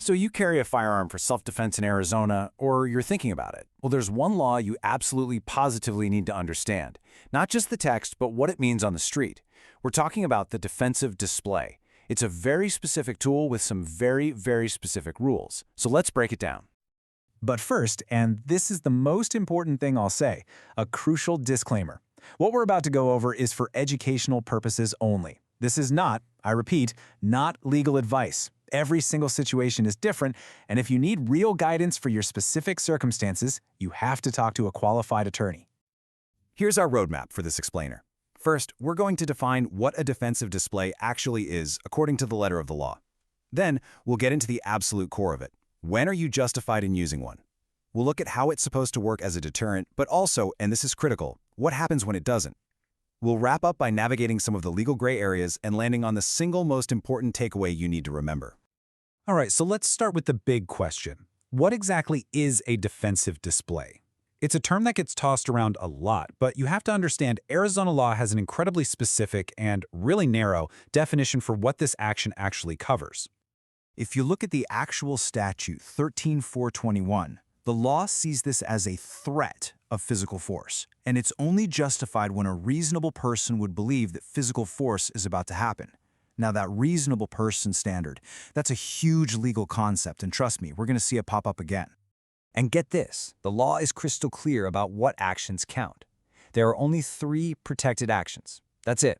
So you carry a firearm for self-defense in Arizona, or you're thinking about it. Well, there's one law you absolutely positively need to understand. Not just the text, but what it means on the street. We're talking about the defensive display. It's a very specific tool with some very specific rules. So let's break it down. But first, and this is the most important thing I'll say, a crucial disclaimer. What we're about to go over is for educational purposes only. This is not, I repeat, not legal advice. Every single situation is different, and if you need real guidance for your specific circumstances, you have to talk to a qualified attorney. Here's our roadmap for this explainer. First, we're going to define what a defensive display actually is according to the letter of the law. Then, we'll get into the absolute core of it. When are you justified in using one? We'll look at how it's supposed to work as a deterrent, but also, and this is critical, what happens when it doesn't. We'll wrap up by navigating some of the legal gray areas and landing on the single most important takeaway you need to remember. All right, so let's start with the big question. What exactly is a defensive display? It's a term that gets tossed around a lot, but you have to understand Arizona law has an incredibly specific and really narrow definition for what this action actually covers. If you look at the actual statute, 13421, the law sees this as a threat of physical force, and it's only justified when a reasonable person would believe that physical force is about to happen. Now, that reasonable person standard, that's a huge legal concept, and trust me, we're going to see it pop up again. And get this, the law is crystal clear about what actions count. There are only 3 protected actions. That's it.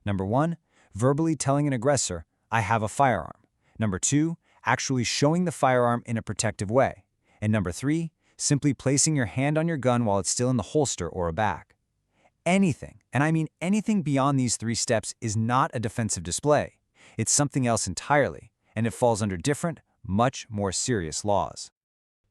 Number 1, verbally telling an aggressor, I have a firearm. Number 2, actually showing the firearm in a protective way. And number 3, simply placing your hand on your gun while it's still in the holster or a bag. Anything, and I mean anything beyond these 3 steps, is not a defensive display. It's something else entirely, and it falls under different, much more serious laws.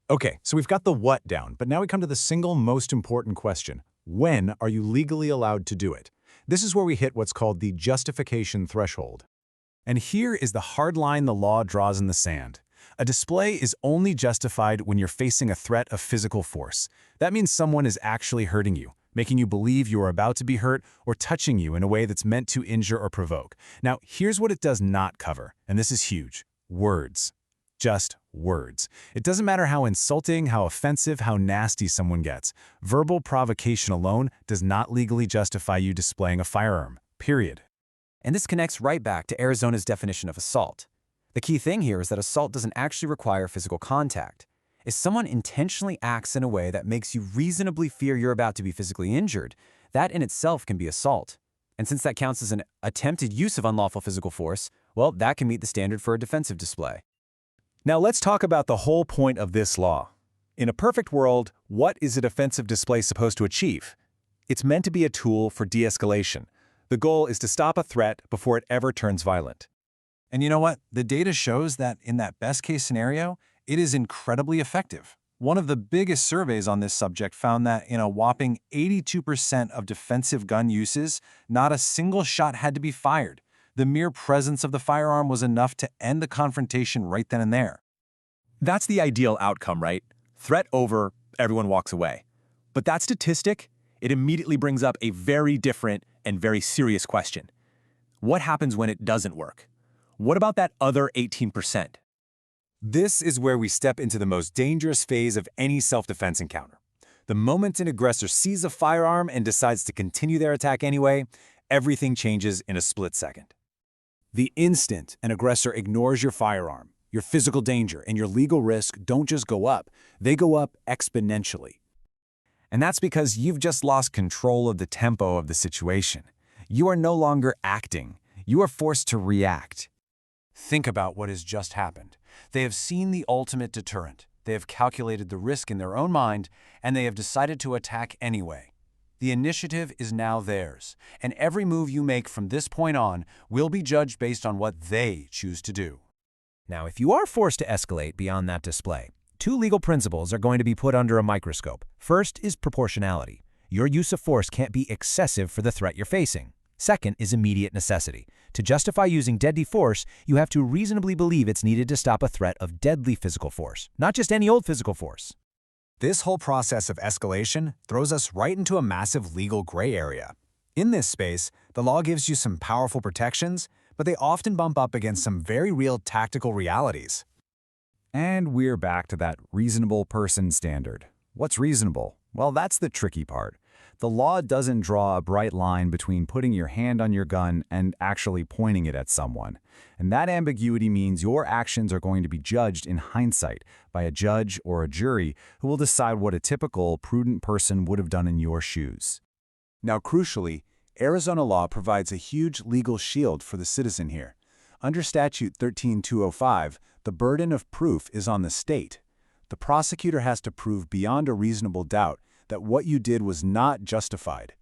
Okay, so we've got the what down, but now we come to the single most important question. When are you legally allowed to do it? This is where we hit what's called the justification threshold. And here is the hard line the law draws in the sand. A display is only justified when you're facing a threat of physical force. That means someone is actually hurting you, making you believe you are about to be hurt, or touching you in a way that's meant to injure or provoke. Now, here's what it does not cover, and this is huge. Words. Just words. It doesn't matter how insulting, how offensive, how nasty someone gets. Verbal provocation alone does not legally justify you displaying a firearm. Period. And this connects right back to Arizona's definition of assault. The key thing here is that assault doesn't actually require physical contact. If someone intentionally acts in a way that makes you reasonably fear you're about to be physically injured, that in itself can be assault. And since that counts as an attempted use of unlawful physical force, well, that can meet the standard for a defensive display. Now let's talk about the whole point of this law. In a perfect world, what is a defensive display supposed to achieve? It's meant to be a tool for de-escalation. The goal is to stop a threat before it ever turns violent. And you know what? The data shows that in that best-case scenario, it is incredibly effective. One of the biggest surveys on this subject found that in a whopping 82% of defensive gun uses, not a single shot had to be fired. The mere presence of the firearm was enough to end the confrontation right then and there. That's the ideal outcome, right? Threat over, everyone walks away. But that statistic, it immediately brings up a very different and very serious question. What happens when it doesn't work? What about that other 18%? This is where we step into the most dangerous phase of any self-defense encounter. The moment an aggressor sees a firearm and decides to continue their attack anyway, everything changes in a split second. The instant an aggressor ignores your firearm, your physical danger and your legal risk don't just go up, they go up exponentially. And that's because you've just lost control of the tempo of the situation. You are no longer acting. You are forced to react. Think about what has just happened. They have seen the ultimate deterrent. They have calculated the risk in their own mind, and they have decided to attack anyway. The initiative is now theirs, and every move you make from this point on will be judged based on what they choose to do. Now, if you are forced to escalate beyond that display, 2 legal principles are going to be put under a microscope. First is proportionality. Your use of force can't be excessive for the threat you're facing. Second is immediate necessity. To justify using deadly force, you have to reasonably believe it's needed to stop a threat of deadly physical force, not just any old physical force. This whole process of escalation throws us right into a massive legal gray area. In this space, the law gives you some powerful protections, but they often bump up against some very real tactical realities. And we're back to that reasonable person standard. What's reasonable? Well, that's the tricky part. The law doesn't draw a bright line between putting your hand on your gun and actually pointing it at someone. And that ambiguity means your actions are going to be judged in hindsight by a judge or a jury who will decide what a typical, prudent person would have done in your shoes. Now, crucially, Arizona law provides a huge legal shield for the citizen here. Under Statute 13205, the burden of proof is on the state. The prosecutor has to prove beyond a reasonable doubt that what you did was not justified.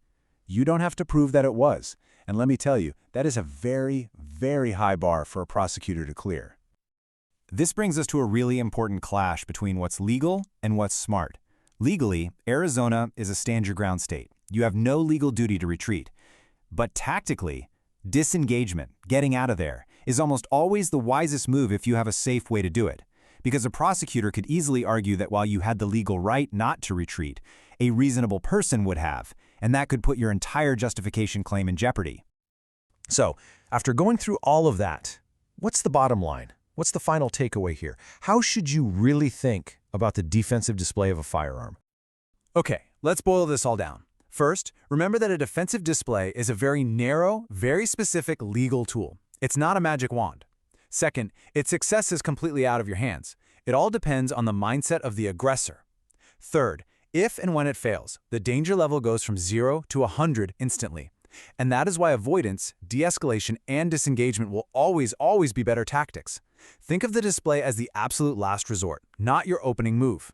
You don't have to prove that it was. And let me tell you, that is a very, very high bar for a prosecutor to clear. This brings us to a really important clash between what's legal and what's smart. Legally, Arizona is a stand-your-ground state. You have no legal duty to retreat. But tactically, disengagement, getting out of there, is almost always the wisest move if you have a safe way to do it. Because a prosecutor could easily argue that while you had the legal right not to retreat, a reasonable person would have, and that could put your entire justification claim in jeopardy. So, after going through all of that, what's the bottom line? What's the final takeaway here? How should you really think about the defensive display of a firearm? Okay, let's boil this all down. First, remember that a defensive display is a very narrow, very specific legal tool. It's not a magic wand. Second, its success is completely out of your hands. It all depends on the mindset of the aggressor. Third, if and when it fails, the danger level goes from 0 to 100 instantly. And that is why avoidance, de-escalation, and disengagement will always be better tactics. Think of the display as the absolute last resort, not your opening move.